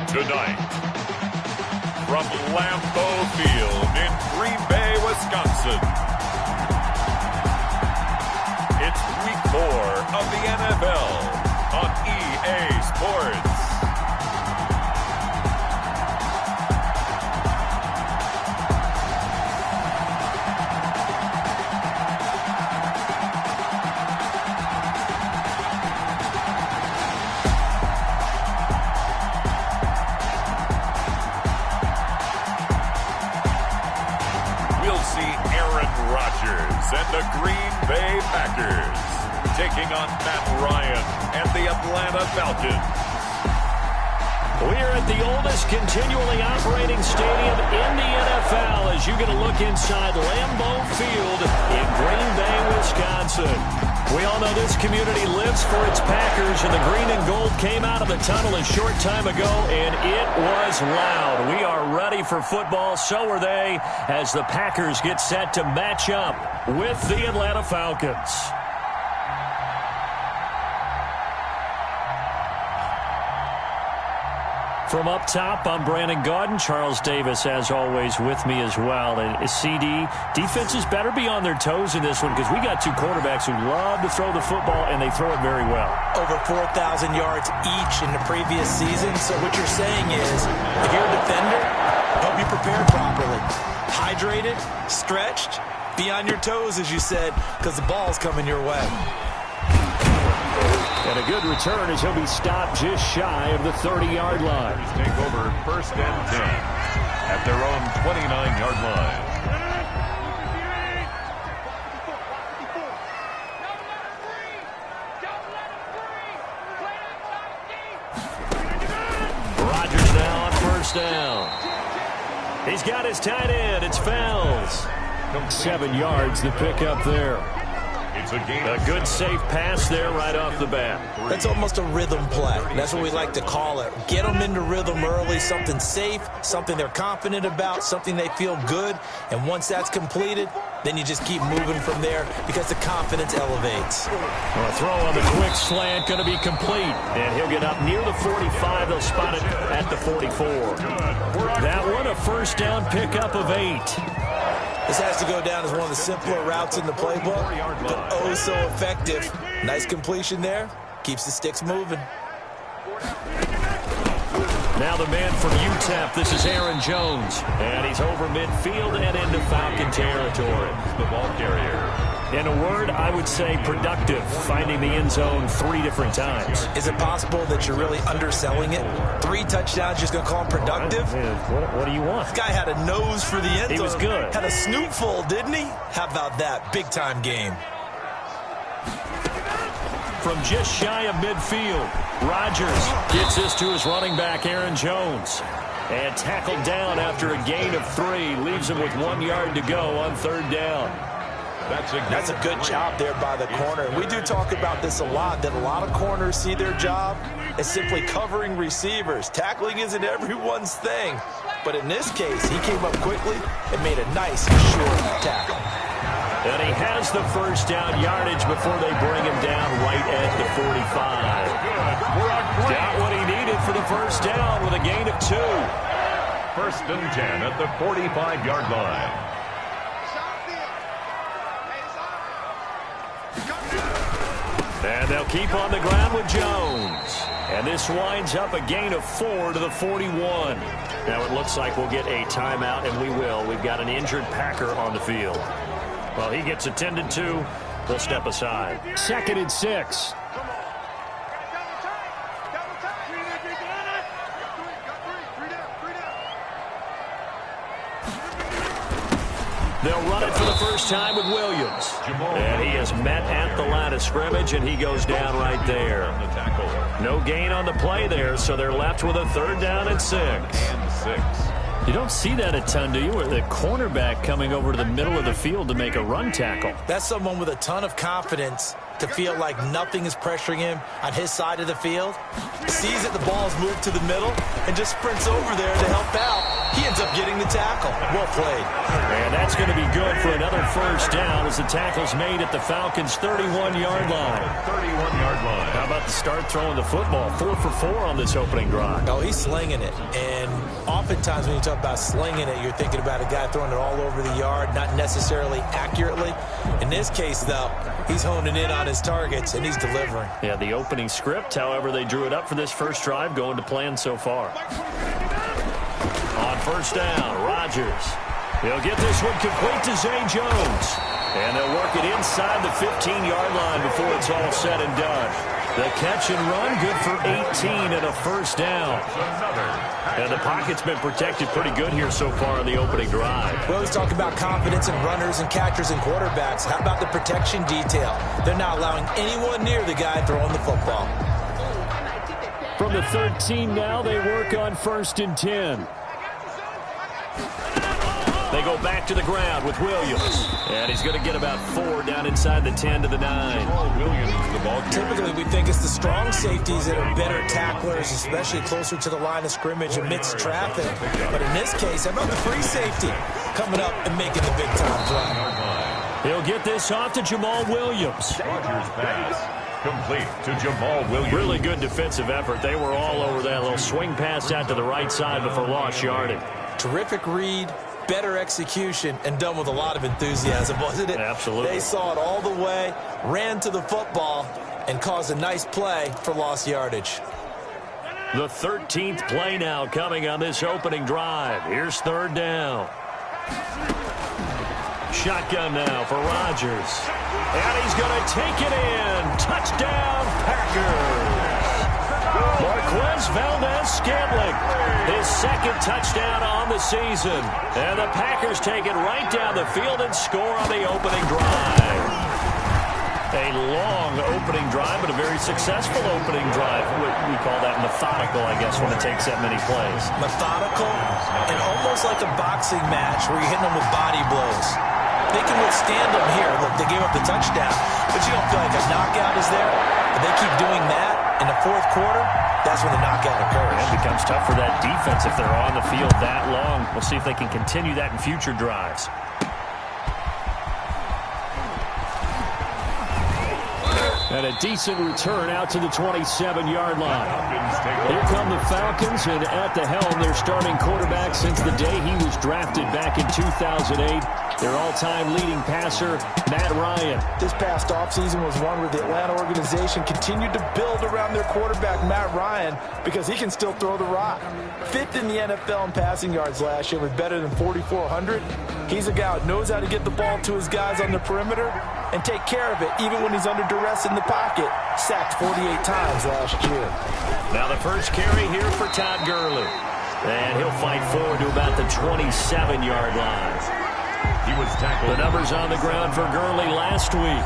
Tonight, from Lambeau Field in Green Bay, Wisconsin, it's Week 4 of the NFL on EA Sports. And the Green Bay Packers taking on Matt Ryan and the Atlanta Falcons. We're at the oldest continually operating stadium in the NFL as you get a look inside Lambeau Field in Green Bay, Wisconsin. We all know this community lives for its Packers, and the green and gold came out of the tunnel a short time ago, and it was loud. We are ready for football, so are they, as the Packers get set to match up with the Atlanta Falcons. From up top, I'm Brandon Gaudin. Charles Davis, as always, with me as well. And CD, defenses better be on their toes in this one because we got two quarterbacks who love to throw the football, and they throw it very well. Over 4,000 yards each in the previous season. So what you're saying is, if you're a defender, hope you prepared properly. Hydrated, stretched, be on your toes, as you said, because the ball's coming your way. And a good return as he'll be stopped just shy of the 30-yard line. Take over 1st and 10 at their own 29-yard line. Rodgers now on 1st down. He's got his tight end. It's Fells. 7 yards to pick up there. A good safe pass there right off the bat. That's almost a rhythm play. That's what we like to call it. Get them into rhythm early, something safe, something they're confident about, something they feel good. And once that's completed, then you just keep moving from there because the confidence elevates. Well, a throw on the quick slant going to be complete. And he'll get up near the 45. They'll spot it at the 44. That one, a 1st down pickup of 8. This has to go down as one of the simpler routes in the playbook, but oh so effective. Nice completion there. Keeps the sticks moving. Now the man from UTEP, this is Aaron Jones. And he's over midfield and into Falcon territory. The ball carrier. In a word, I would say productive, finding the end zone 3 different times. Is it possible that you're really underselling it? 3 touchdowns, just going to call him productive? What do you want? This guy had a nose for the end zone. He was good. Had a snootful, didn't he? How about that? Big-time game. From just shy of midfield, Rodgers gets this to his running back, Aaron Jones. And tackled down after a gain of 3. Leaves him with 1 yard to go on 3rd down. That's a good job there by the corner. And we do talk about this a lot, that a lot of corners see their job as simply covering receivers. Tackling isn't everyone's thing. But in this case, he came up quickly and made a nice, short tackle. And he has the 1st down yardage before they bring him down right at the 45. Got what he needed for the 1st down with a gain of 2. 1st and 10 at the 45-yard line. And they'll keep on the ground with Jones. And this winds up a gain of 4 to the 41. Now it looks like we'll get a timeout, and we will. We've got an injured Packer on the field. Well, he gets attended to. We'll step aside. 2nd and 6. They'll run it for the 1st time with Williams. And he is met at the line of scrimmage, and he goes down right there. No gain on the play there, so they're left with a 3rd down and 6. You don't see that a ton, do you? Where the cornerback coming over to the middle of the field to make a run tackle. That's someone with a ton of confidence to feel like nothing is pressuring him on his side of the field. Sees that the ball's moved to the middle and just sprints over there to help out. He ends up getting the tackle. Well played. And that's going to be good for another 1st down as the tackle's made at the Falcons' 31-yard line. 31-yard to start throwing the football. 4 for 4 on this opening drive. Oh, he's slinging it. And oftentimes when you talk about slinging it, you're thinking about a guy throwing it all over the yard, not necessarily accurately. In this case, though, he's honing in on his targets, and he's delivering. Yeah, the opening script, however, they drew it up for this first drive, going to plan so far. On first down, Rodgers. He'll get this one complete to Zay Jones. And they'll work it inside the 15-yard line before it's all said and done. The catch and run, good for 18 and a first down. And the pocket's been protected pretty good here so far on the opening drive. We always talk about confidence in runners and catchers and quarterbacks. How about the protection detail? They're not allowing anyone near the guy throwing the football. From the 13 now, they work on 1st and 10. They go back to the ground with Williams. And he's going to get about 4 down inside the 10 to the 9. Williams to the ball. Typically, we think it's the strong safeties that are better tacklers, especially closer to the line of scrimmage amidst traffic. But in this case, how about the free safety coming up and making the big-time play? He'll get this off to Jamal Williams. Rodgers pass. Complete to Jamal Williams. Really good defensive effort. They were all over that little swing pass out to the right side before lost yardage. Terrific read, better execution, and done with a lot of enthusiasm, wasn't it? Absolutely. They saw it all the way, ran to the football, and caused a nice play for lost yardage. The 13th play now coming on this opening drive. Here's 3rd down. Shotgun now for Rodgers. And he's going to take it in. Touchdown, Packers. Marquez Valdez-Scantling, his 2nd touchdown on the season. And the Packers take it right down the field and score on the opening drive. A long opening drive, but a very successful opening drive. We call that methodical, I guess, when it takes that many plays. Methodical and almost like a boxing match where you're hitting them with body blows. They can withstand them here. Look, they gave up the touchdown, but you don't feel like a knockout is there. But they keep doing that in the 4th quarter. That's when the knockout occurs. It becomes tough for that defense if they're on the field that long. We'll see if they can continue that in future drives. And a decent return out to the 27-yard line. Here come the Falcons, and at the helm, their starting quarterback since the day he was drafted back in 2008. Their all-time leading passer, Matt Ryan. This past offseason was one where the Atlanta organization continued to build around their quarterback, Matt Ryan, because he can still throw the rock. 5th in the NFL in passing yards last year with better than 4,400. He's a guy who knows how to get the ball to his guys on the perimeter and take care of it even when he's under duress in the pocket. Sacked 48 times last year. Now the first carry here for Todd Gurley. And he'll fight forward to about the 27-yard line. He was tackled. The numbers on the ground for Gurley last week.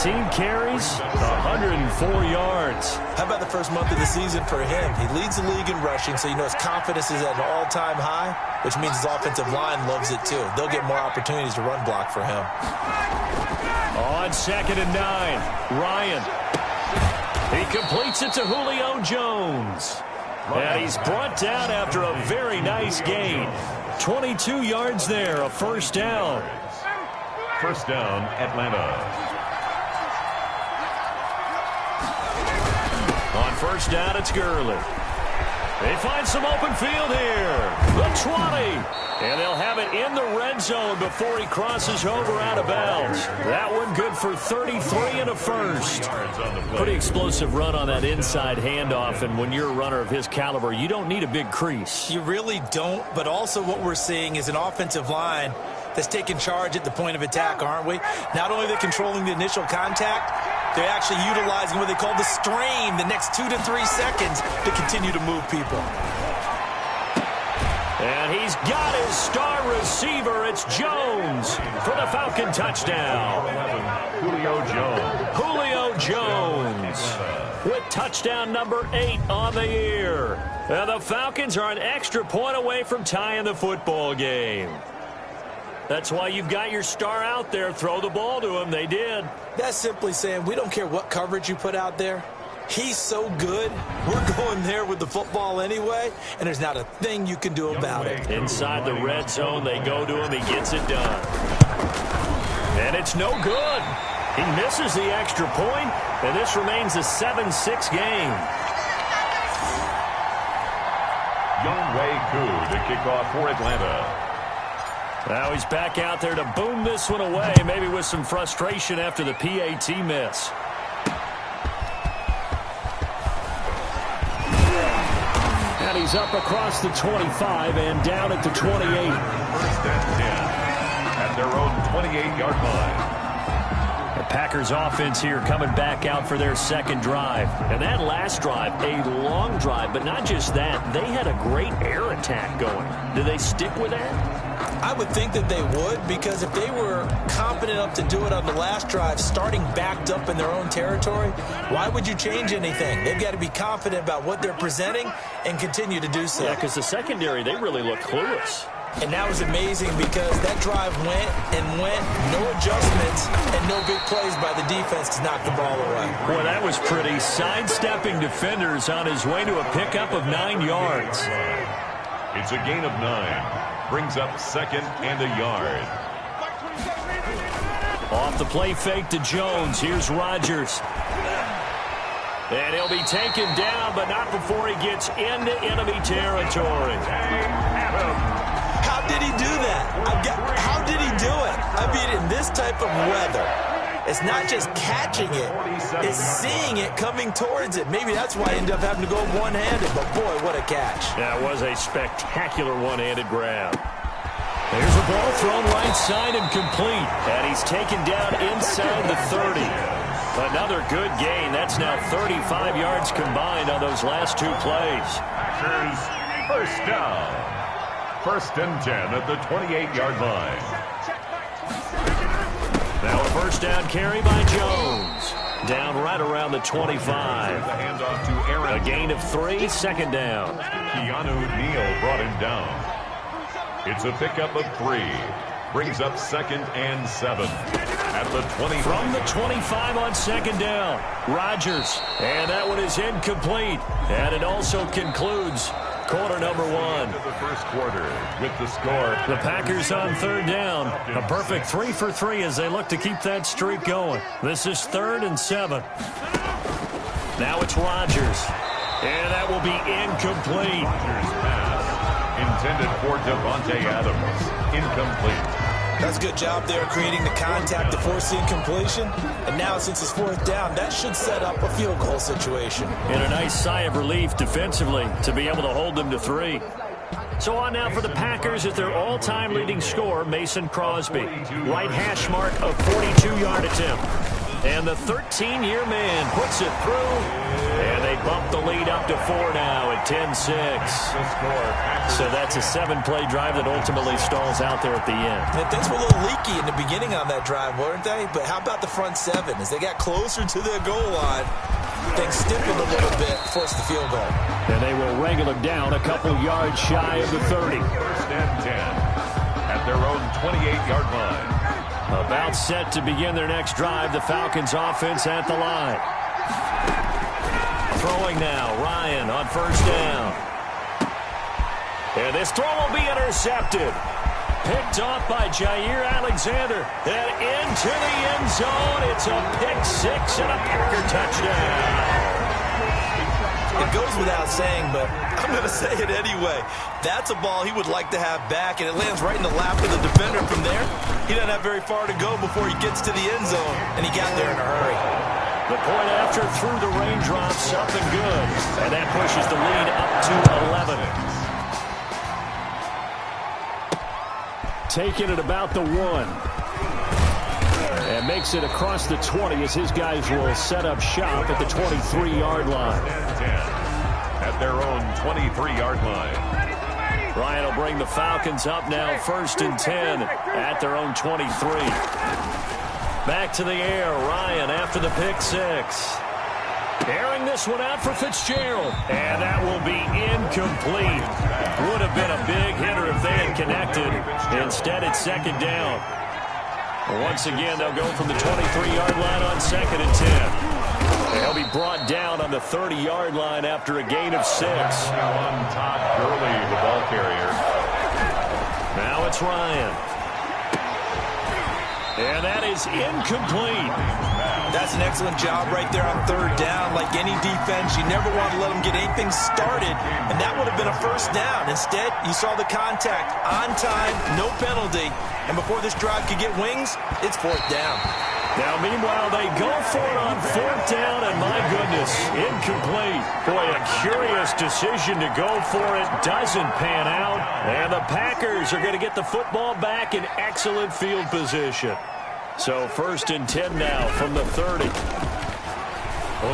19 carries, 104 yards. How about the first month of the season for him? He leads the league in rushing, so you know his confidence is at an all-time high, which means his offensive line loves it too. They'll get more opportunities to run block for him. On 2nd and 9, Ryan. He completes it to Julio Jones. And he's brought down after a very nice gain. 22 yards there, a first down. First down, Atlanta. On first down, it's Gurley. They find some open field here. The 20. And they'll have it in the red zone before he crosses over out of bounds. That one good for 33 and a first. Pretty explosive run on that inside handoff, and when you're a runner of his caliber, you don't need a big crease. You really don't, but also what we're seeing is an offensive line that's taking charge at the point of attack, aren't we? Not only are they controlling the initial contact, they're actually utilizing what they call the strain, the next 2 to 3 seconds to continue to move people. And he's got his star receiver. It's Jones for the Falcon touchdown. Julio Jones. Julio Jones with touchdown number 8 on the year. And the Falcons are an extra point away from tying the football game. That's why you've got your star out there. Throw the ball to him. They did. That's simply saying we don't care what coverage you put out there. He's so good, we're going there with the football anyway, and there's not a thing you can do about it. Inside the red zone, they go to him. He gets it done. And it's no good. He misses the extra point, and this remains a 7-6 game. Younghoe Koo to kick off for Atlanta. Now he's back out there to boom this one away, maybe with some frustration after the PAT miss. And he's up across the 25 and down at the 28. First and 10 at their own 28-yard line. The Packers offense here coming back out for their second drive. And that last drive, a long drive, but not just that. They had a great air attack going. Do they stick with that? I would think that they would, because if they were confident enough to do it on the last drive, starting backed up in their own territory, why would you change anything? They've got to be confident about what they're presenting and continue to do so. Yeah, because the secondary, they really look clueless. And that was amazing because that drive went and went, no adjustments, and no big plays by the defense to knock the ball away. Boy, that was pretty. Sidestepping defenders on his way to a pickup of 9 yards. It's a gain of 9. Brings up second and a yard. Off the play fake to Jones. Here's Rodgers. And he'll be taken down, but not before he gets into enemy territory. How did he do that? How did he do it? I mean, in this type of weather, it's not just catching it, it's seeing it coming towards it. Maybe that's why he ended up having to go one-handed, but boy, what a catch. That was a spectacular one-handed grab. There's a ball thrown right side and complete, and he's taken down inside the 30. Another good gain. That's now 35 yards combined on those last 2 plays. Packers first down. First and 10 at the 28-yard line. Now a first down carry by Jones. Down right around the 25. Handoff to Aaron. A gain of 3, second down. Keanu Neal brought him down. It's a pickup of 3. Brings up second and 7 at the 20. From the 25 on second down, Rodgers. And that one is incomplete. And it also concludes quarter number 1. The first quarter with the score. The Packers on third down. A perfect 3 for 3 as they look to keep that streak going. This is 3rd and 7. Now it's Rodgers. And that will be incomplete. Rodgers pass intended for Devontae Adams. Incomplete. That's a good job there creating the contact to force the incompletion. And now since it's 4th down, that should set up a field goal situation. And a nice sigh of relief defensively to be able to hold them to 3. So on now for the Packers at their all-time leading scorer, Mason Crosby. Right hash mark of 42-yard attempt. And the 13-year man puts it through. And they bump the lead up to 4 now at 10-6. So that's a 7-play drive that ultimately stalls out there at the end. And things were a little leaky in the beginning on that drive, weren't they? But how about the front 7? As they got closer to the goal line, things stiffened a little bit, forced the field goal. And they will wrangle it down a couple yards shy of the 30. First and 10 at their own 28-yard line. About set to begin their next drive, the Falcons offense at the line. Throwing now, Ryan on first down. And this throw will be intercepted. Picked off by Jair Alexander. And into the end zone. It's a pick 6 and a Packer touchdown. It goes without saying, but I'm going to say it anyway. That's a ball he would like to have back, and it lands right in the lap of the defender from there. He doesn't have very far to go before he gets to the end zone, and he got there in a hurry. The point after through the raindrops, something good. And that pushes the lead up to 11. Taking it about the 1. And makes it across the 20 as his guys will set up shop at the 23-yard line. At their own 23-yard line. Ryan will bring the Falcons up now 1st and 10 at their own 23. Back to the air, Ryan after the pick 6. Airing this one out for Fitzgerald. And that will be incomplete. Would have been a big hitter if they had connected. Instead, it's second down. Once again, they'll go from the 23-yard line on 2nd and 10. They'll be brought down on the 30-yard line after a gain of 6. On top, Gurley, the ball carrier. Now it's Ryan. And that is incomplete. That's an excellent job right there on third down. Like any defense, you never want to let them get anything started, and that would have been a first down. Instead, you saw the contact on time, no penalty, and before this drive could get wings, it's fourth down. Now, meanwhile, they go for it on fourth down, and my goodness, incomplete. Boy, a curious decision to go for it. Doesn't pan out, and the Packers are going to get the football back in excellent field position. So 1st and 10 now from the 30.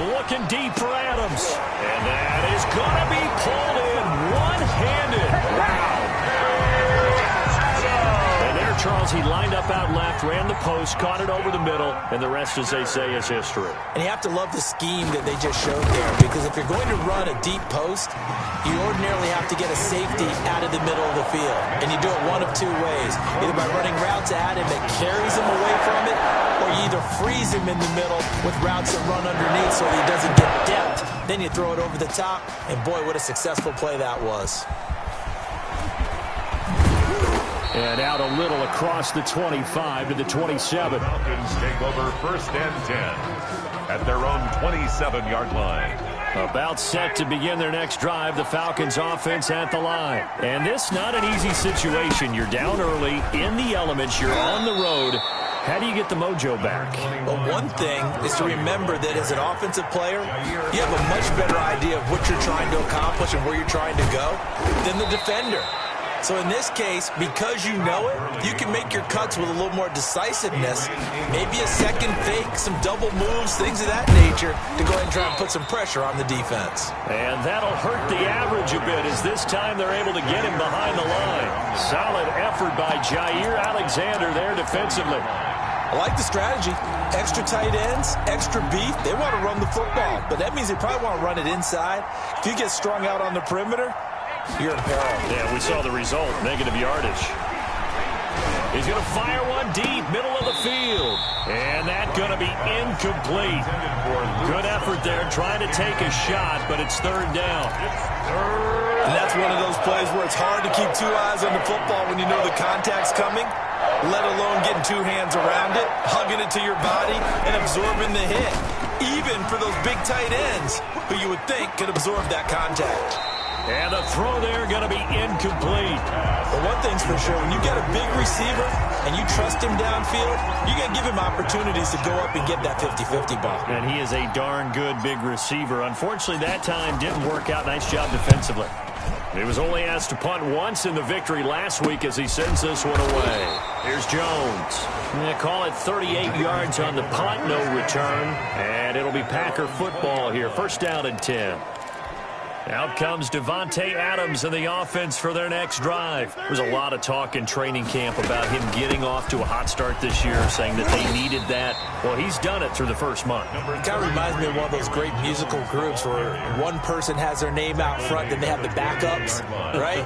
Looking deep for Adams. And that is going to be pulled in one-handed. Wow. And there, Charles, he lined up out left, ran the post, caught it over the middle, and the rest, as they say, is history. And you have to love the scheme that they just showed there, because if you're going to run a deep post, you ordinarily have to get a safety out of the middle of the field. And you do it one of two ways. Either by running routes at him that carries him away from it, or you either freeze him in the middle with routes that run underneath so that he doesn't get depth. Then you throw it over the top, and boy, what a successful play that was. And out a little across the 25 to the 27. Falcons take over 1st and 10 at their own 27-yard line. About set to begin their next drive, the Falcons offense at the line. And this not an easy situation. You're down early, in the elements, you're on the road. How do you get the mojo back? Well, one thing is to remember that as an offensive player, you have a much better idea of what you're trying to accomplish and where you're trying to go than the defender. So in this case, because you know it, you can make your cuts with a little more decisiveness. Maybe a second fake, some double moves, things of that nature to go ahead and try and put some pressure on the defense. And that'll hurt the average a bit as this time they're able to get him behind the line. Solid effort by Jair Alexander there defensively. I like the strategy. Extra tight ends, extra beef. They want to run the football, but that means they probably want to run it inside. If you get strung out on the perimeter, you're in peril. Yeah, we saw the result. Negative yardage. He's going to fire one deep, middle of the field. And that's going to be incomplete. Good effort there, trying to take a shot, but it's third down. And that's one of those plays where it's hard to keep two eyes on the football when you know the contact's coming, let alone getting two hands around it, hugging it to your body, and absorbing the hit. Even for those big tight ends, who you would think could absorb that contact. And the throw there going to be incomplete. But one thing's for sure, when you get a big receiver and you trust him downfield, you got to give him opportunities to go up and get that 50-50 ball. And he is a darn good big receiver. Unfortunately, that time didn't work out. Nice job defensively. He was only asked to punt once in the victory last week as he sends this one away. Here's Jones. They call it 38 yards on the punt, no return. And it'll be Packer football here. 1st down and 10. Out comes Davante Adams in the offense for their next drive. There's a lot of talk in training camp about him getting off to a hot start this year, saying that they needed that. Well, he's done it through the first month. It kind of reminds me of one of those great musical groups where one person has their name out front, then they have the backups, right?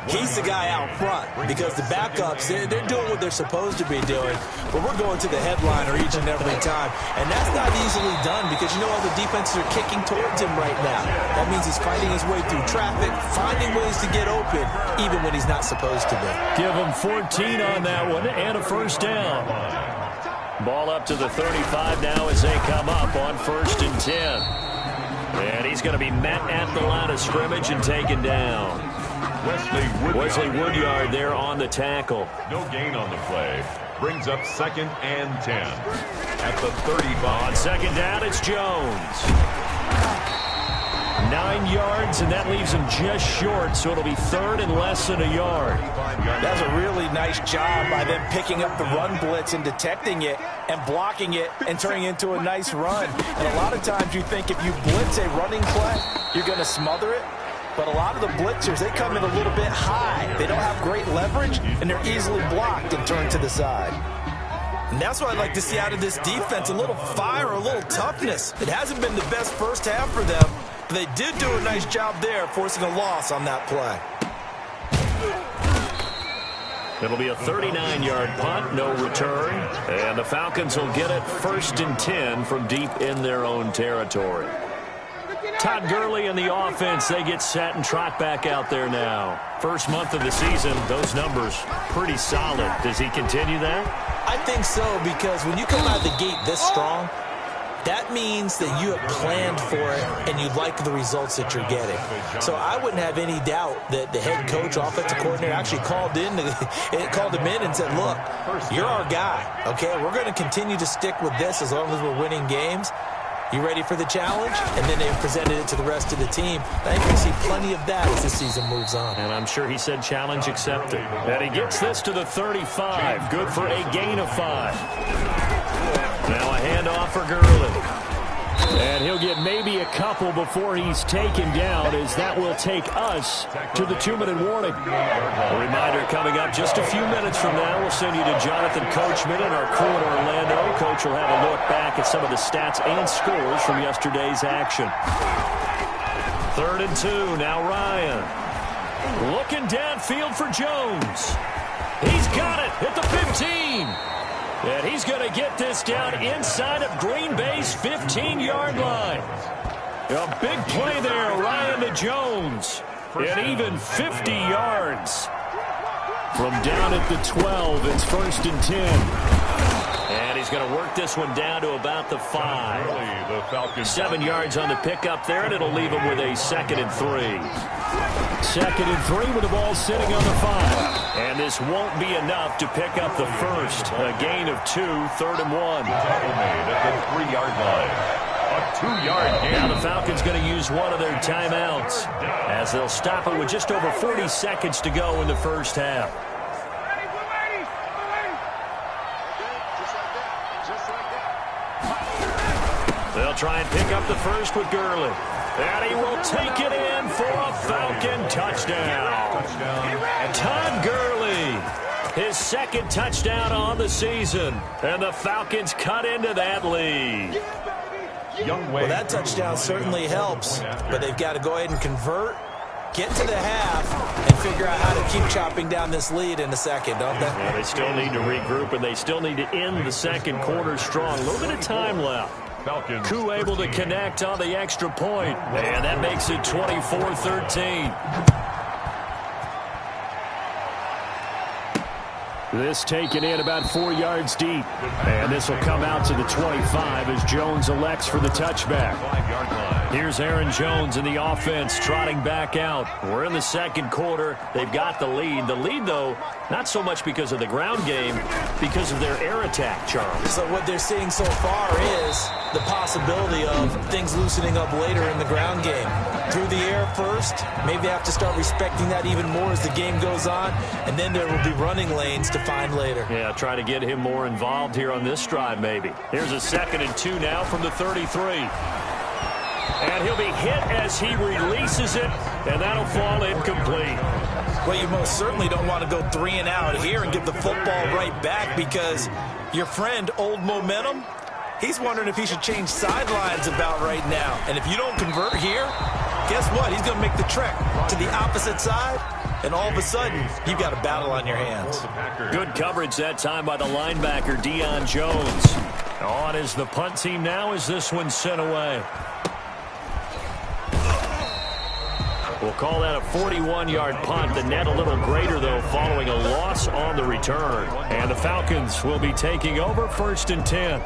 He's the guy out front because the backups, they're doing what they're supposed to be doing, but we're going to the headliner each and every time. And that's not easily done because you know all the defenses are kicking towards him right now. That means he's fighting his way through traffic, finding ways to get open, even when he's not supposed to be. Give him 14 on that one and a 1st down. Ball up to the 35 now as they come up on 1st and 10. And he's going to be met at the line of scrimmage and taken down. Wesley Woodyard there on the tackle. No gain on the play. Brings up 2nd and 10 at the 35. On 2nd down, it's Jones. 9 yards, and that leaves him just short, so it'll be 3rd and less than a yard. That's a really nice job by them picking up the run blitz and detecting it and blocking it and turning it into a nice run. And a lot of times you think if you blitz a running play, you're going to smother it. But a lot of the blitzers, they come in a little bit high. They don't have great leverage, and they're easily blocked and turned to the side. And that's what I'd like to see out of this defense, a little fire, a little toughness. It hasn't been the best first half for them, but they did do a nice job there forcing a loss on that play. It'll be a 39-yard punt, no return. And the Falcons will get it 1st and 10 from deep in their own territory. Todd Gurley and the offense, they get set and trot back out there now. First month of the season, those numbers pretty solid. Does he continue that? I think so, because when you come out of the gate this strong, that means that you have planned for it and you like the results that you're getting. So I wouldn't have any doubt that the head coach, offensive coordinator, actually called him in and said, look, you're our guy, okay? We're going to continue to stick with this as long as we're winning games. You ready for the challenge? And then they presented it to the rest of the team. I think we see plenty of that as the season moves on. And I'm sure he said challenge accepted. And he gets this to the 35. Good for a gain of 5. Now a handoff for Gurley. And he'll get maybe a couple before he's taken down, as that will take us to the 2-minute warning. A reminder coming up just a few minutes from now. We'll send you to Jonathan Coachman and our crew in Orlando. Coach will have a look back at some of the stats and scores from yesterday's action. 3rd and 2. Now Ryan. Looking downfield for Jones. He's got it at the 15. And he's going to get this down inside of Green Bay's 15-yard line. A big play there, Ryan to Jones. And even 50 yards. From down at the 12, it's 1st and 10. And he's going to work this one down to about the 5. 7 yards on the pickup there, and it'll leave him with a 2nd and 3. 2nd and 3 with the ball sitting on the 5. And this won't be enough to pick up the first. A gain of 2, 3rd and 1. Tackle made at the 3-yard line. A 2-yard gain. Now the Falcons going to use one of their timeouts, as they'll stop it with just over 40 seconds to go in the first half. They'll try and pick up the first with Gurley. And he will take it in for a Falcon touchdown. Todd Gurley, his 2nd touchdown on the season. And the Falcons cut into that lead. Well, that touchdown certainly helps, but they've got to go ahead and convert, get to the half, and figure out how to keep chopping down this lead in the second, don't they? Yeah, they still need to regroup, and they still need to end the second quarter strong. A little bit of time left. Koo able to connect on the extra point, and that makes it 24-13. This taken in about 4 yards deep, and this will come out to the 25 as Jones elects for the touchback. Here's Aaron Jones in the offense trotting back out. We're in the second quarter. They've got the lead. The lead, though, not so much because of the ground game, because of their air attack, Charles. So what they're seeing so far is the possibility of things loosening up later in the ground game. Through the air first, maybe they have to start respecting that even more as the game goes on, and then there will be running lanes to find later. Yeah, try to get him more involved here on this drive maybe. Here's a 2nd and 2 now from the 33. And he'll be hit as he releases it, and that'll fall incomplete. Well, you most certainly don't want to go 3 and out here and give the football right back, because your friend, Old Momentum, he's wondering if he should change sidelines about right now. And if you don't convert here, guess what? He's going to make the trek to the opposite side, and all of a sudden, you've got a battle on your hands. Good coverage that time by the linebacker, Deion Jones. On is the punt team now as this one's sent away. We'll call that a 41-yard punt. The net a little greater, though, following a loss on the return. And the Falcons will be taking over 1st and 10.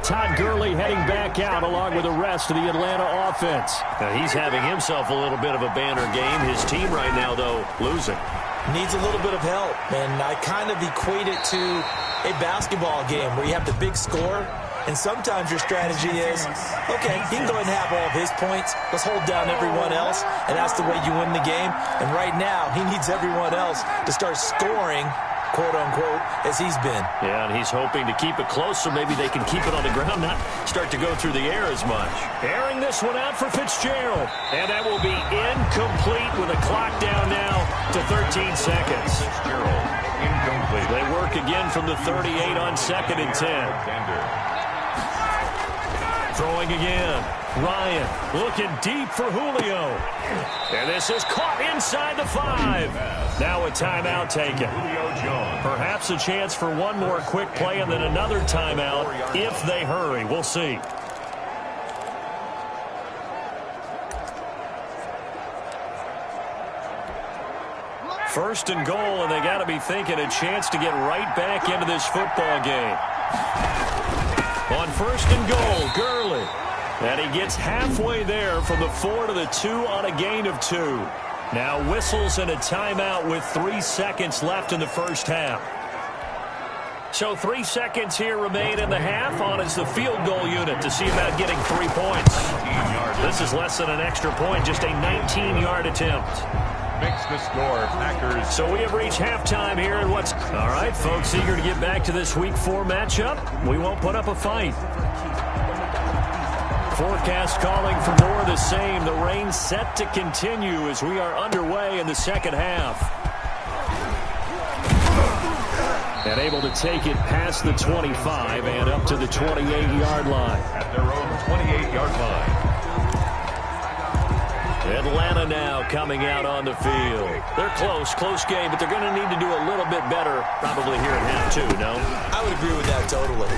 Todd Gurley heading back out along with the rest of the Atlanta offense. Now, he's having himself a little bit of a banner game. His team right now, though, losing. Needs a little bit of help. And I kind of equate it to a basketball game where you have the big score. And sometimes your strategy is, okay, he can go ahead and have all of his points. Let's hold down everyone else, and that's the way you win the game. And right now, he needs everyone else to start scoring, quote-unquote, as he's been. Yeah, and he's hoping to keep it close so maybe they can keep it on the ground, not start to go through the air as much. Airing this one out for Fitzgerald. And that will be incomplete with a clock down now to 13 seconds. Fitzgerald, incomplete. They work again from the 38 on 2nd and 10. Throwing again. Ryan looking deep for Julio. And this is caught inside the 5. Now a timeout taken. Perhaps a chance for one more quick play and then another timeout if they hurry. We'll see. First and goal, and they got to be thinking a chance to get right back into this football game. On first and goal, Gurley. And he gets halfway there from the 4 to the 2 on a gain of 2. Now whistles and a timeout with 3 seconds left in the first half. So 3 seconds here remain in the half on as the field goal unit to see about getting 3 points. This is less than an extra point, just a 19-yard attempt. Makes the score, Packers. So we have reached halftime here at what's... All right, folks, eager to get back to this Week 4 matchup. We won't put up a fight. Forecast calling for more of the same. The rain set to continue as we are underway in the second half. And able to take it past the 25 and up to the 28-yard line. At their own 28-yard line. Atlanta now coming out on the field. They're close game, but they're going to need to do a little bit better probably here in half 2, no? I would agree with that totally.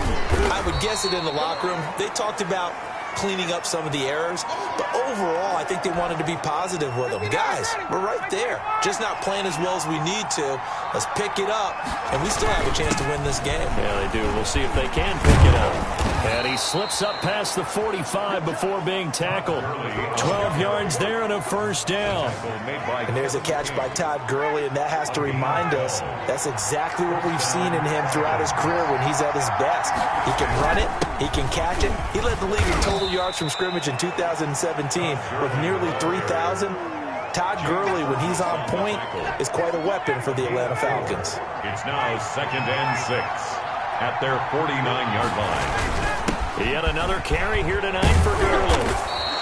I would guess it in the locker room. They talked about cleaning up some of the errors, but overall I think they wanted to be positive with them. Guys, we're right there, just not playing as well as we need to. Let's pick it up, and we still have a chance to win this game. Yeah, they do. We'll see if they can pick it up. And he slips up past the 45 before being tackled. 12 yards there and a first down. And there's a catch by Todd Gurley, and that has to remind us that's exactly what we've seen in him throughout his career when he's at his best. He can run it, he can catch it. He led the league in total yards from scrimmage in 2017 with nearly 3,000. Todd Gurley, when he's on point, is quite a weapon for the Atlanta Falcons. It's now 2nd and 6 at their 49-yard line. Yet another carry here tonight for Gurley.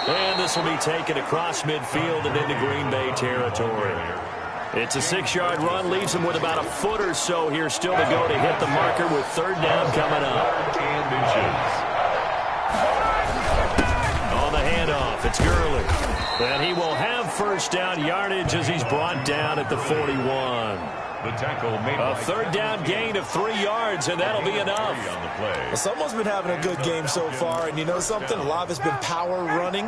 And this will be taken across midfield and into Green Bay territory. It's a 6-yard run, leaves him with about a foot or so here still to go to hit the marker with 3rd down coming up. And inches. On the handoff, it's Gurley. And he will have first down yardage as he's brought down at the 41. The tackle made a 3rd down gain of 3 yards, and that'll be enough. On the play. Well, someone's been having a good game so far, and you know something? A lot of it's been power running.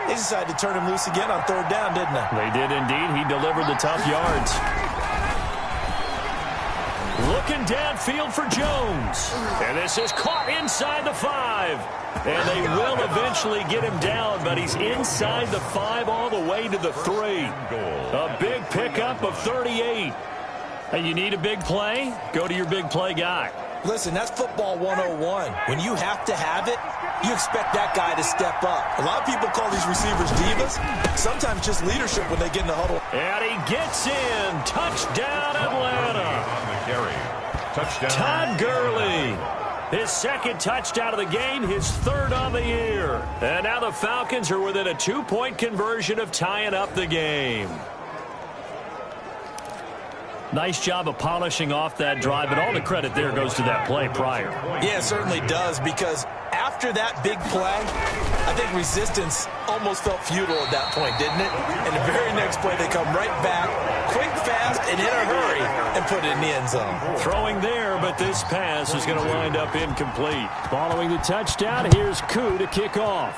They decided to turn him loose again on 3rd down, didn't they? They did indeed. He delivered the tough yards. Looking downfield for Jones. And this is caught inside the 5. And they will eventually get him down, but he's inside the 5 all the way to the 3. A big pickup of 38. Hey, you need a big play? Go to your big play guy. Listen, that's football 101. When you have to have it, you expect that guy to step up. A lot of people call these receivers divas. Sometimes just leadership when they get in the huddle. And he gets in. Touchdown, Atlanta. On the carry. Touchdown. Todd Gurley. His 2nd touchdown of the game, his 3rd on the year. And now the Falcons are within a 2-point conversion of tying up the game. Nice job of polishing off that drive, but all the credit there goes to that play prior. Yeah, it certainly does, because after that big play, I think resistance almost felt futile at that point, didn't it? And the very next play, they come right back, quick, fast, and in a hurry, and put it in the end zone. Throwing there, but this pass is going to wind up incomplete. Following the touchdown, here's Koo to kick off.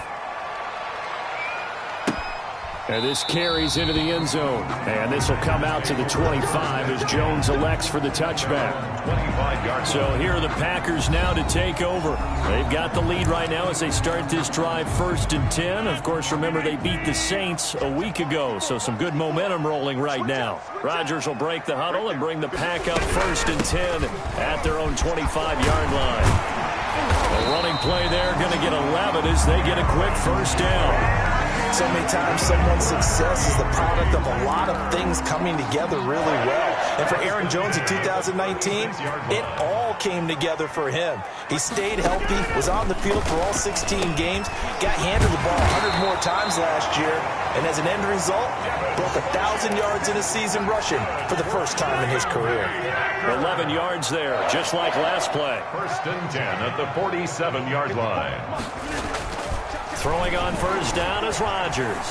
And this carries into the end zone. And this will come out to the 25 as Jones elects for the touchback. 25 yards. So here are the Packers now to take over. They've got the lead right now as they start this drive 1st and 10. Of course, remember they beat the Saints a week ago, so some good momentum rolling right now. Rodgers will break the huddle and bring the pack up 1st and 10 at their own 25-yard line. A running play there, going to get 11 as they get a quick first down. So many times someone's success is the product of a lot of things coming together really well. And for Aaron Jones in 2019, it all came together for him. He stayed healthy, was on the field for all 16 games, got handed the ball 100 more times last year, and as an end result, broke 1,000 yards in a season rushing for the first time in his career. 11 yards there, just like last play. 1st and 10 at the 47-yard line. Throwing on first down is Rodgers.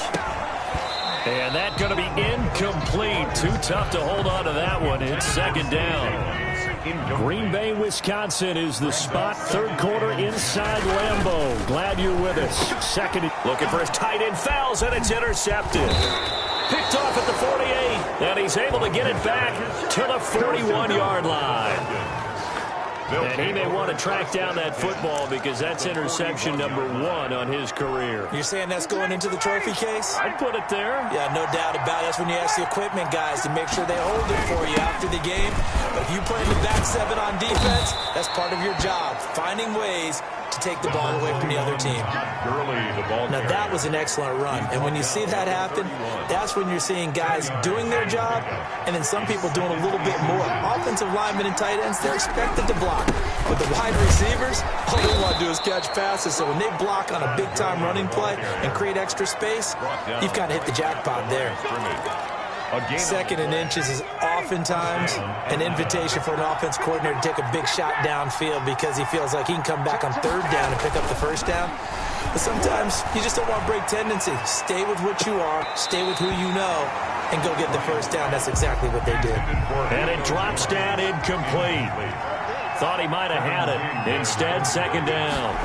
And that's going to be incomplete. Too tough to hold on to that one. It's 2nd down. Green Bay, Wisconsin is the spot. 3rd quarter inside Lambeau. Glad you're with us. 2nd. Looking for his tight end, fouls, and it's intercepted. Picked off at the 48, and he's able to get it back to the 41-yard line. And he may want to track down that football because that's interception number 1 on his career. You're saying that's going into the trophy case? I'd put it there. Yeah, no doubt about it. That's when you ask the equipment guys to make sure they hold it for you after the game. But if you play in the back 7 on defense, that's part of your job, finding ways to take the ball away from the other team. Now, that was an excellent run. And when you see that happen, that's when you're seeing guys doing their job and then some people doing a little bit more. Offensive linemen and tight ends, they're expected to block. But the wide receivers, all they want to do is catch passes. So when they block on a big-time running play and create extra space, you've kind of hit the jackpot there. Second and inches is oftentimes an invitation for an offense coordinator to take a big shot downfield because he feels like he can come back on 3rd down and pick up the 1st down. But sometimes you just don't want to break tendency. Stay with what you are, stay with who you know, and go get the 1st down. That's exactly what they did. And it drops down incomplete. Thought he might have had it. Instead, 2nd down.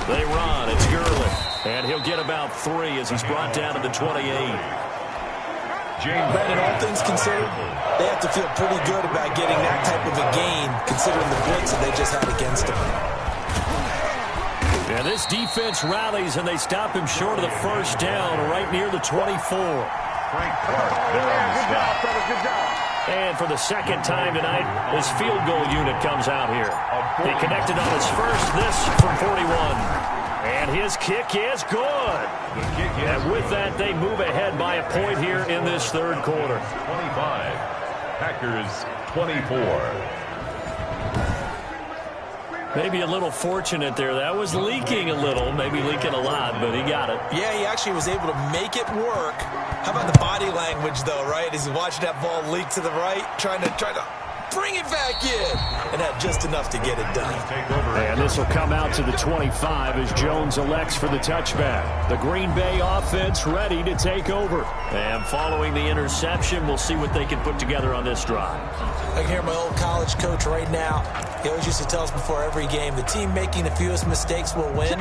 They run. It's Gurley. And he'll get about 3 as he's brought down to the 28. Brandon, all things considered, they have to feel pretty good about getting that type of a gain considering the blitz that they just had against them. And this defense rallies, and they stop him short of the 1st down right near the 24. And for the 2nd time tonight, his field goal unit comes out here. He connected on his first, this from 41. And his kick is good. And with that, they move ahead by a point here in this 3rd quarter. 25. Packers 24. Maybe a little fortunate there. That was leaking a little, maybe leaking a lot, but he got it. Yeah, he actually was able to make it work. How about the body language, though, right? As he watched that ball leak to the right, trying to bring it back in, and had just enough to get it done. And this will come out to the 25 as Jones elects for the touchback. The Green Bay offense ready to take over. And following the interception, we'll see what they can put together on this drive. I can hear my old college coach right now. He always used to tell us before every game, the team making the fewest mistakes will win.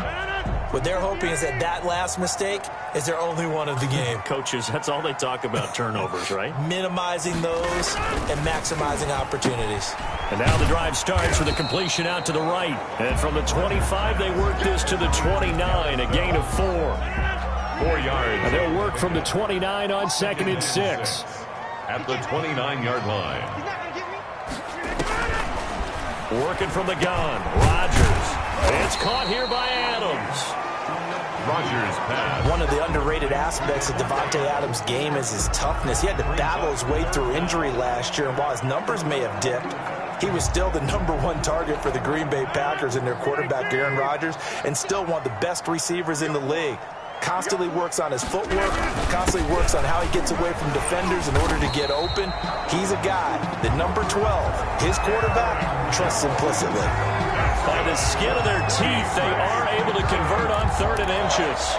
What they're hoping is that last mistake is their only one of the game. Coaches, that's all they talk about, turnovers, right? Minimizing those and maximizing opportunities. And now the drive starts with a completion out to the right. And from the 25, they work this to the 29, a gain of 4. 4 yards. And they'll work from the 29 on 2nd and 6. At the 29-yard line. Working from the gun, Rodgers. It's caught here by Adams. Rodgers pass. One of the underrated aspects of Devontae Adams' game is his toughness. He had to battle his way through injury last year, and while his numbers may have dipped, he was still the #1 target for the Green Bay Packers and their quarterback, Aaron Rodgers, and still one of the best receivers in the league. Constantly works on his footwork, constantly works on how he gets away from defenders in order to get open. He's a guy that number 12, his quarterback, trusts implicitly. By the skin of their teeth, they are able to convert on 3rd and inches.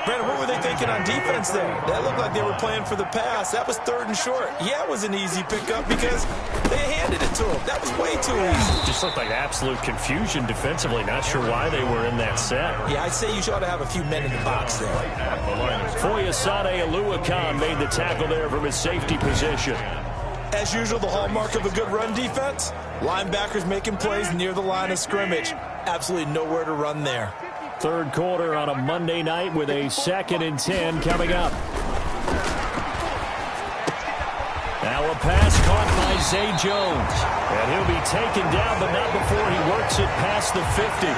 Brandon, what were they thinking on defense there? That looked like they were playing for the pass. That was 3rd and short. Yeah, it was an easy pickup because they handed it to him. That was way too easy. Just looked like absolute confusion defensively. Not sure why they were in that set. Yeah, I'd say you should have a few men in the box there. Foyesade Oluwakan made the tackle there from his safety position. As usual, the hallmark of a good run defense, linebackers making plays near the line of scrimmage. Absolutely nowhere to run there. 3rd quarter on a Monday night with a 2nd and 10 coming up. Now a pass caught by Zay Jones. And he'll be taken down, but not before he works it past the 50.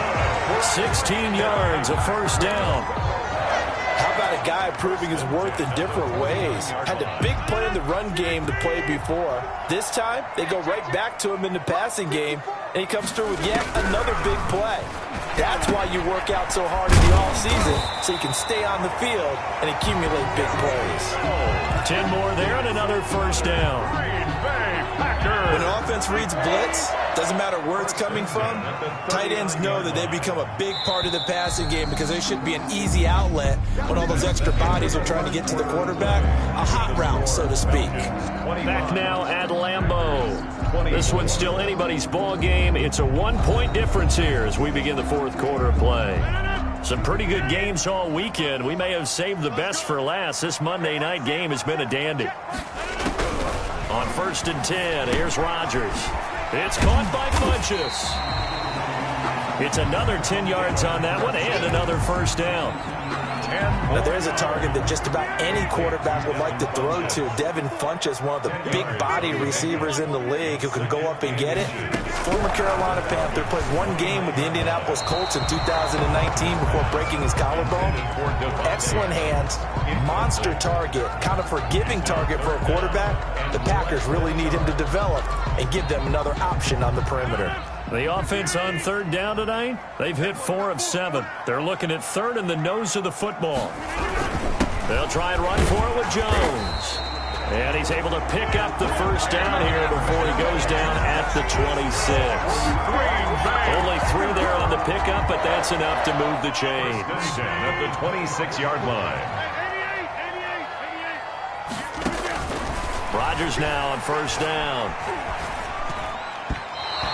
16 yards, a 1st down. How about a guy proving his worth in different ways? Had a big play in the run game to play before. This time, they go right back to him in the passing game, and he comes through with yet another big play. That's why you work out so hard in the offseason, so you can stay on the field and accumulate big plays. 10 more there and another 1st down. When an offense reads blitz, doesn't matter where it's coming from, tight ends know that they become a big part of the passing game because they should be an easy outlet when all those extra bodies are trying to get to the quarterback. A hot route, so to speak. Back now at Lambeau. This one's still anybody's ball game. It's a 1-point difference here as we begin the 4th quarter of play. Some pretty good games all weekend. We may have saved the best for last. This Monday night game has been a dandy. On 1st and 10, here's Rodgers. It's caught by Funchess. It's another 10 yards on that one and another first down. Now, there's a target that just about any quarterback would like to throw to. Devin Funchess, one of the big-body receivers in the league who can go up and get it. Former Carolina Panther, played one game with the Indianapolis Colts in 2019 before breaking his collarbone. Excellent hands, monster target, kind of forgiving target for a quarterback. The Packers really need him to develop and give them another option on the perimeter. The offense on 3rd down tonight, they've hit 4 of 7. They're looking at 3rd in the nose of the football. They'll try and run for it with Jones. And he's able to pick up the first down here before he goes down at the 26. Only 3 there on the pickup, but that's enough to move the chains. At the 26-yard line. Rodgers now on 1st down.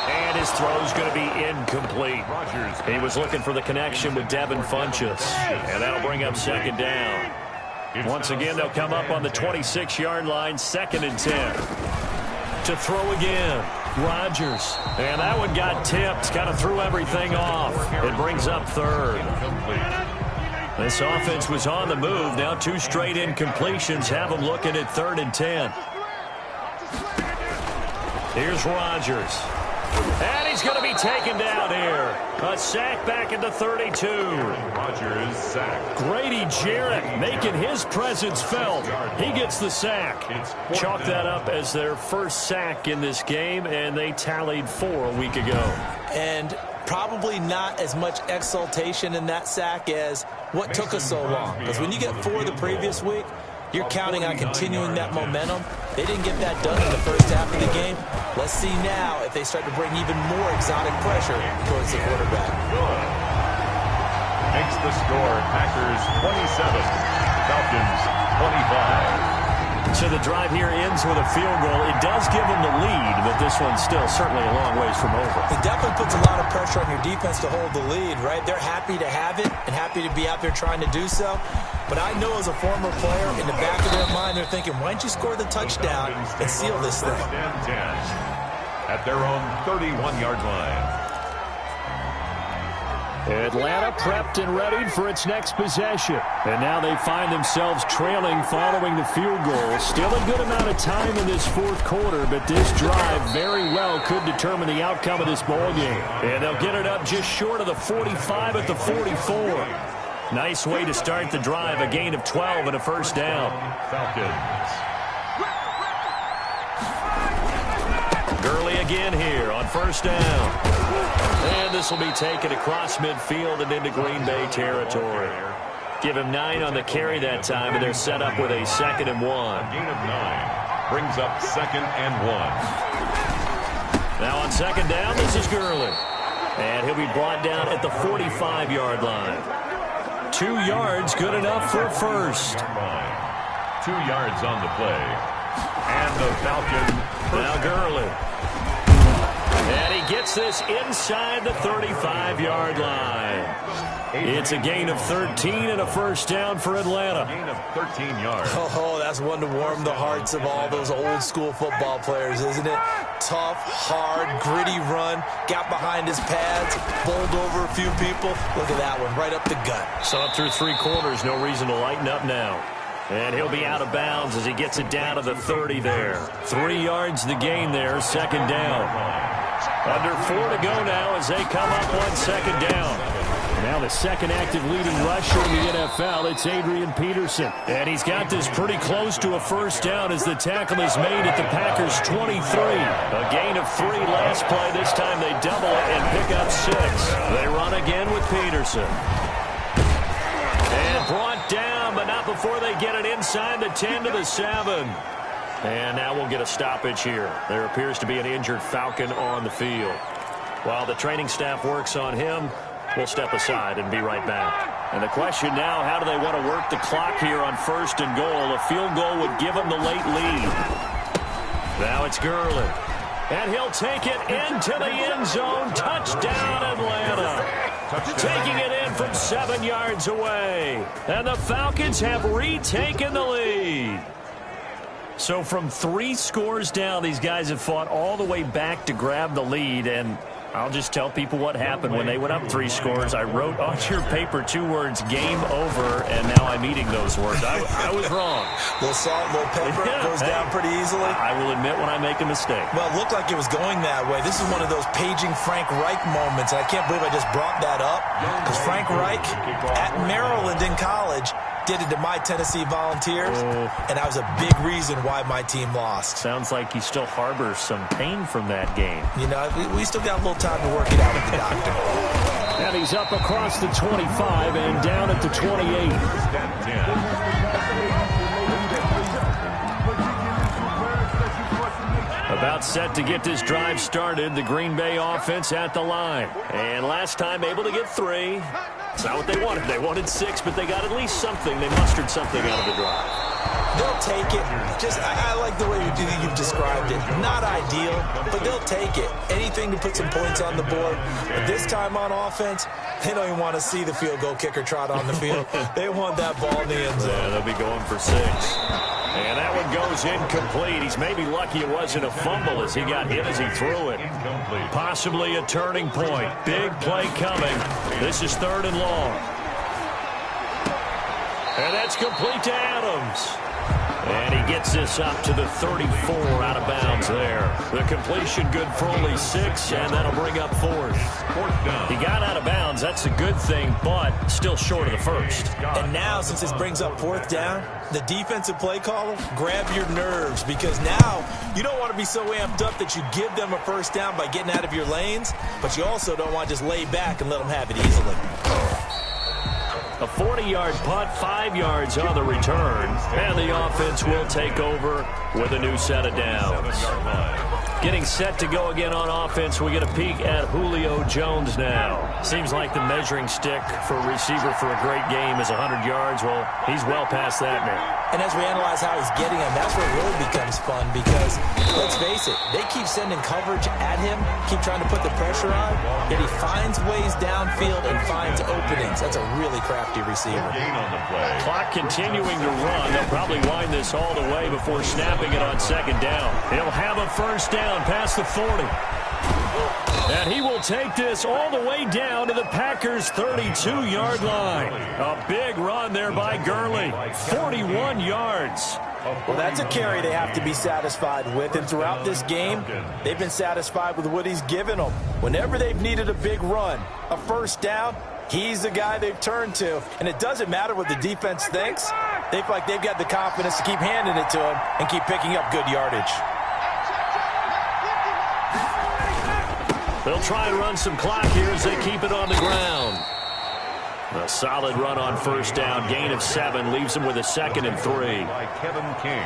And his throw's going to be incomplete. He was looking for the connection with Devin Funchess. And that'll bring up 2nd down. Once again, they'll come up on the 26-yard line, 2nd and 10. To throw again, Rodgers. And that one got tipped, kind of threw everything off. It brings up 3rd. This offense was on the move. Now 2 straight incompletions have them looking at 3rd and 10. Here's Rodgers. And he's going to be taken down here. A sack back at the 32. Rodgers sacked. Grady Jarrett making his presence felt. He gets the sack. Chalk that up as their first sack in this game, and they tallied 4 a week ago. And probably not as much exultation in that sack as what took us so long. Because when you get 4 the previous week, you're counting on continuing that momentum. They didn't get that done in the first half of the game. Let's see now if they start to bring even more exotic pressure towards the quarterback. Makes the score Packers 27, Falcons 25. So the drive here ends with a field goal. It does give them the lead, but this one's still certainly a long ways from over. It definitely puts a lot of pressure on your defense to hold the lead, right? They're happy to have it and happy to be out there trying to do so. But I know as a former player, in the back of their mind, they're thinking, why don't you score the touchdown and seal this thing? 10 at their own 31-yard line. Atlanta prepped and readied for its next possession. And now they find themselves trailing following the field goal. Still a good amount of time in this 4th quarter, but this drive very well could determine the outcome of this ball game. And they'll get it up just short of the 45 at the 44. Nice way to start the drive, a gain of 12 and a first down. Falcons. Gurley again here on 1st down. And this will be taken across midfield and into Green Bay territory. Give him 9 on the carry that time, and they're set up with a 2nd and 1. Gain of 9 brings up 2nd and 1. Now on 2nd down, this is Gurley. And he'll be brought down at the 45-yard line. 2 yards, good enough for a first. 2 yards on the play. And the Falcon. Now Gurley. And he gets this inside the 35-yard line. It's a gain of 13 and a first down for Atlanta. Gain of 13 yards. Oh, that's one to warm the hearts of all those old-school football players, isn't it? Tough, hard, gritty run. Got behind his pads, bowled over a few people. Look at that one, right up the gut. So up through 3 quarters, no reason to lighten up now. And he'll be out of bounds as he gets it down to the 30 there. 3 yards the gain there, 2nd down. Under 4 to go now as they come up on 2nd down. Now the second active leading rusher in the NFL, it's Adrian Peterson. And he's got this pretty close to a first down as the tackle is made at the Packers' 23. A gain of 3 last play. This time they double it and pick up 6. They run again with Peterson. And brought down, but not before they get it inside the 10 to the 7. And now we'll get a stoppage here. There appears to be an injured Falcon on the field. While the training staff works on him, we'll step aside and be right back. And the question now, how do they want to work the clock here on 1st and goal? A field goal would give them the late lead. Now it's Gurley. And he'll take it into the end zone. Touchdown, Atlanta. taking it in from 7 yards away. And the Falcons have retaken the lead. So from 3 scores down, these guys have fought all the way back to grab the lead. And I'll just tell people what happened when they went up 3 scores. I wrote on your paper 2 words, game over, and now I'm eating those words. I was wrong. A little salt, a little pepper, goes down pretty easily. I will admit when I make a mistake. Well, it looked like it was going that way. This is one of those paging Frank Reich moments, and I can't believe I just brought that up, because Frank Reich at Maryland in college did it to my Tennessee Volunteers, and that was a big reason why my team lost. Sounds like he still harbors some pain from that game. You know, we still got a little time to work it out with the doctor. And he's up across the 25 and down at the 28. About set to get this drive started, the Green Bay offense at the line. And last time able to get 3. It's not what they wanted. They wanted 6, but they got at least something. They mustered something out of the drive. They'll take it. I like the way you've described it. Not ideal, but they'll take it. Anything to put some points on the board. But this time on offense, they don't even want to see the field goal kicker trot on the field. They want that ball in the end zone. Yeah, they'll be going for 6. And that one goes incomplete. He's maybe lucky it wasn't a fumble as he got hit as he threw it. Possibly a turning point. Big play coming. This is 3rd and long. And that's complete to Adams. And he gets this up to the 34 out of bounds there. The completion good for only 6, and that'll bring up 4th. He got out of bounds. That's a good thing, but still short of the 1st. And now, since this brings up 4th down, the defensive play caller, grab your nerves, because now you don't want to be so amped up that you give them a 1st down by getting out of your lanes, but you also don't want to just lay back and let them have it easily. A 40-yard punt, 5 yards on the return. And the offense will take over with a new set of downs. Getting set to go again on offense, we get a peek at Julio Jones now. Seems like the measuring stick for a receiver for a great game is 100 yards. Well, he's well past that now. And as we analyze how he's getting them, that's where it really becomes fun because, let's face it, they keep sending coverage at him, keep trying to put the pressure on, yet he finds ways downfield and finds openings. That's a really crafty receiver. Clock continuing to run. They'll probably wind this all the way before snapping it on 2nd down. He'll have a 1st down past the 40. And he will take this all the way down to the Packers' 32-yard line. A big run there by Gurley. 41 yards. Well, that's a carry they have to be satisfied with. And throughout this game, they've been satisfied with what he's given them. Whenever they've needed a big run, a 1st down, he's the guy they've turned to. And it doesn't matter what the defense thinks. They feel like they've got the confidence to keep handing it to him and keep picking up good yardage. They'll try and run some clock here as they keep it on the ground. A solid run on 1st down. Gain of 7 leaves them with a 2nd and 3. By Kevin King.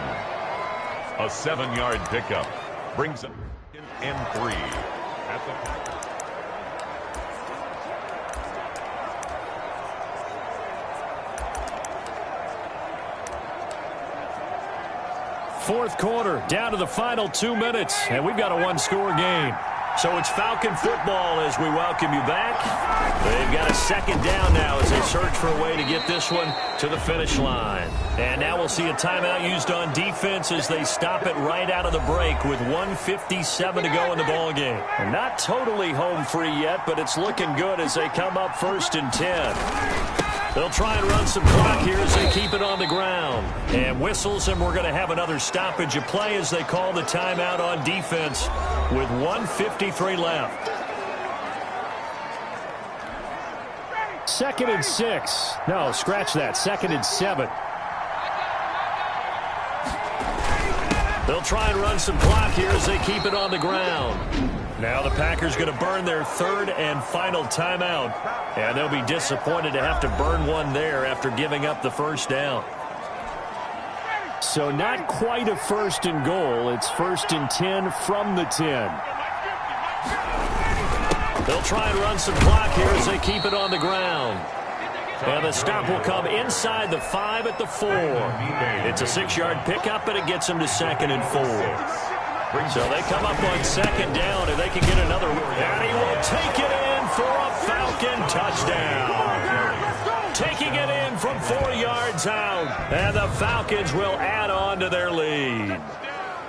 A 7-yard pickup brings them in 3. At the 4th quarter, down to the final 2 minutes, and we've got a 1-score game. So it's Falcon football as we welcome you back. They've got a 2nd down now as they search for a way to get this one to the finish line. And now we'll see a timeout used on defense as they stop it right out of the break with 1:57 to go in the ballgame. And not totally home free yet, but it's looking good as they come up 1st and 10. They'll try and run some clock here as they keep it on the ground. And whistles, and we're going to have another stoppage of play as they call the timeout on defense with 1:53 left. 2nd and 6. No, scratch that. 2nd and 7. They'll try and run some clock here as they keep it on the ground. Now the Packers going to burn their 3rd and final timeout. And they'll be disappointed to have to burn one there after giving up the 1st down. So not quite a 1st and goal. It's 1st and 10 from the 10. They'll try and run some clock here as they keep it on the ground. And the stop will come inside the 5 at the 4. It's a 6-yard pickup, and it gets them to 2nd and 4. So they come up on 2nd down, and they can get another. And he will take it in for a Falcon touchdown. Taking it in from 4 yards out. And the Falcons will add on to their lead.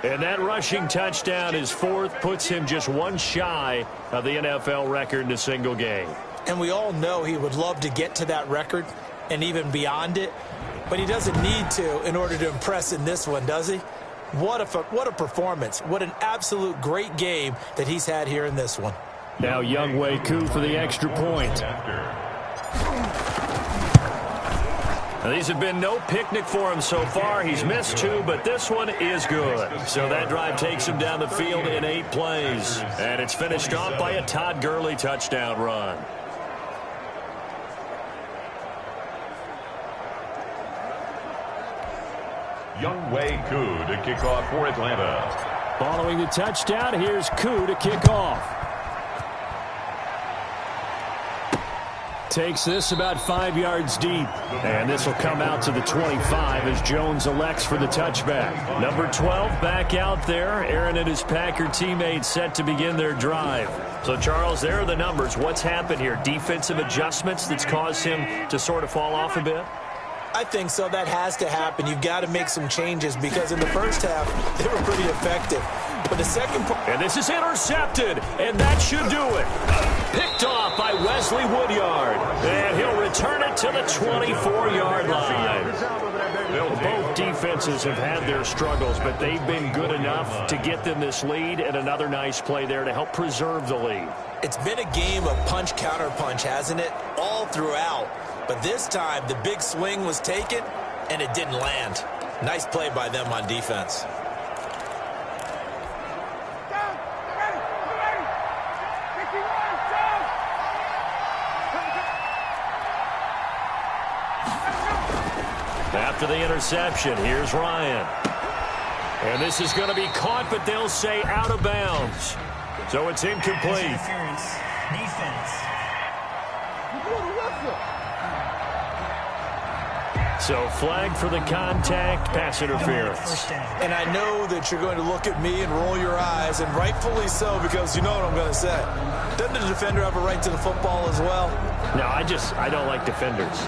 And that rushing touchdown, his fourth, puts him just one shy of the NFL record in a single game. And we all know he would love to get to that record and even beyond it. But he doesn't need to in order to impress in this one, does he? What a performance. What an absolute great game that he's had here in this one. Now Younghoe Koo for the extra point. Now, these have been no picnic for him so far. He's missed 2, but this one is good. So that drive takes him down the field in 8 plays. And it's finished off by a Todd Gurley touchdown run. Younghoe Koo to kick off for Atlanta. Following the touchdown, here's Koo to kick off. Takes this about 5 yards deep. And this will come out to the 25 as Jones elects for the touchback. Number 12 back out there. Aaron and his Packer teammates set to begin their drive. So, Charles, there are the numbers. What's happened here? Defensive adjustments that's caused him to sort of fall off a bit? I think so. That has to happen. You've got to make some changes because in the first half, they were pretty effective. But the second part... And this is intercepted, and that should do it. Picked off by Wesley Woodyard. And he'll return it to the 24-yard line. Both defenses have had their struggles, but they've been good enough to get them this lead, and another nice play there to help preserve the lead. It's been a game of punch-counter-punch, hasn't it? All throughout. But this time, the big swing was taken, and it didn't land. Nice play by them on defense. After the interception, here's Ryan. And this is going to be caught, but they'll say out of bounds. So it's incomplete. Defense. So flag for the contact, pass interference. And I know that you're going to look at me and roll your eyes, and rightfully so, because you know what I'm going to say. Doesn't the defender have a right to the football as well? No, I don't like defenders.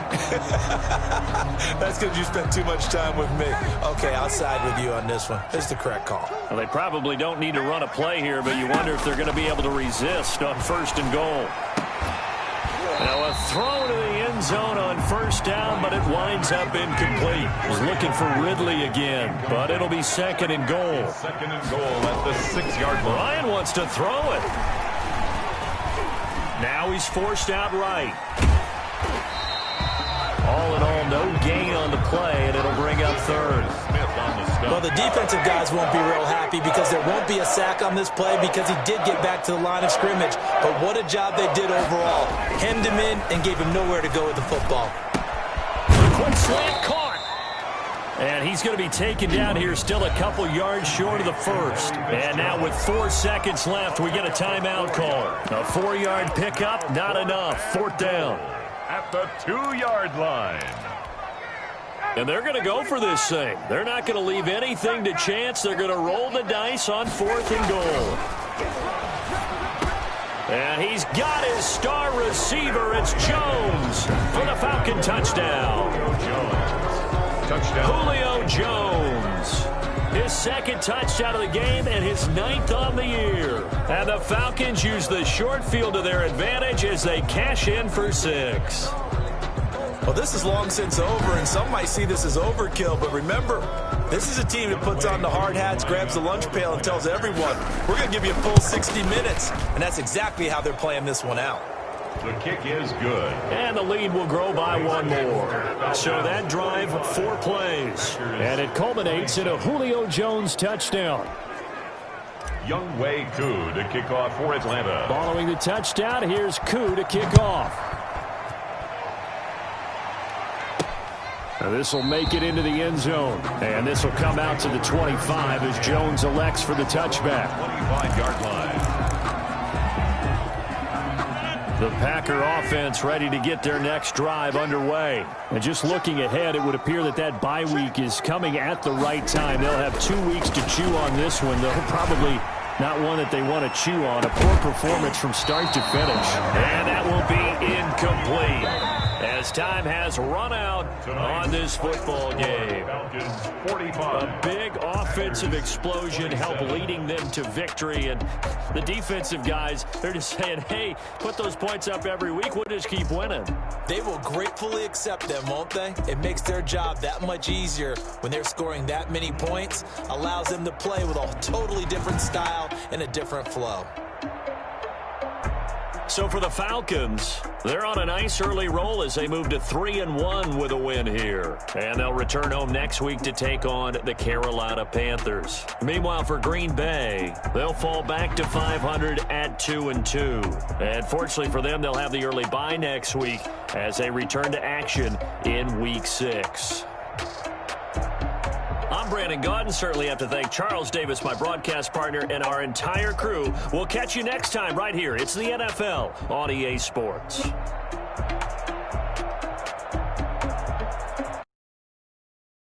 That's because you spent too much time with me. Okay, I'll side with you on this one. It's the correct call. Well, they probably don't need to run a play here, but you wonder if they're going to be able to resist on 1st and goal. Now a throw to the end zone on 1st down, but it winds up incomplete. He's looking for Ridley again, but it'll be 2nd and goal. 2nd and goal at the 6-yard line. Ryan wants to throw it. Now he's forced out right. All in all, no gain on the play, and it'll bring up 3rd. Well, the defensive guys won't be real happy because there won't be a sack on this play because he did get back to the line of scrimmage. But what a job they did overall. Hemmed him in and gave him nowhere to go with the football. Quick slant caught. And he's going to be taken down here, still a couple yards short of the 1st. And now with 4 seconds left, we get a timeout call. A 4-yard pickup, not enough. 4th down. At the 2-yard line. And they're going to go for this thing. They're not going to leave anything to chance. They're going to roll the dice on 4th and goal. And he's got his star receiver. It's Jones for the Falcon touchdown. Julio Jones. His 2nd touchdown of the game and his 9th on the year. And the Falcons use the short field to their advantage as they cash in for 6. Well, this is long since over, and some might see this as overkill. But remember, this is a team that puts on the hard hats, grabs the lunch pail, and tells everyone, we're going to give you a full 60 minutes. And that's exactly how they're playing this one out. The kick is good. And the lead will grow by 1 more. So that drive, 4 plays. And it culminates in a Julio Jones touchdown. Younghoe Koo to kick off for Atlanta. Following the touchdown, here's Koo to kick off. Now this will make it into the end zone. And this will come out to the 25 as Jones elects for the touchback. 25-yard line. The Packer offense ready to get their next drive underway. And just looking ahead, it would appear that bye week is coming at the right time. They'll have 2 weeks to chew on this one. They'll probably Not one that they want to chew on. A poor performance from start to finish. And that will be incomplete as time has run out on this football game. A big offensive explosion helped leading them to victory. And the defensive guys, they're just saying, hey, put those points up every week. We'll just keep winning. They will gratefully accept them, won't they? It makes their job that much easier when they're scoring that many points. Allows them to play with a totally different style and a different flow. So for the Falcons, they're on a nice early roll as they move to 3-1 with a win here. And they'll return home next week to take on the Carolina Panthers. Meanwhile, for Green Bay, they'll fall back to 500 at 2-2. And fortunately for them, they'll have the early bye next week as they return to action in Week 6. I'm Brandon Gaudin. Certainly have to thank Charles Davis, my broadcast partner, and our entire crew. We'll catch you next time right here. It's the NFL on EA Sports.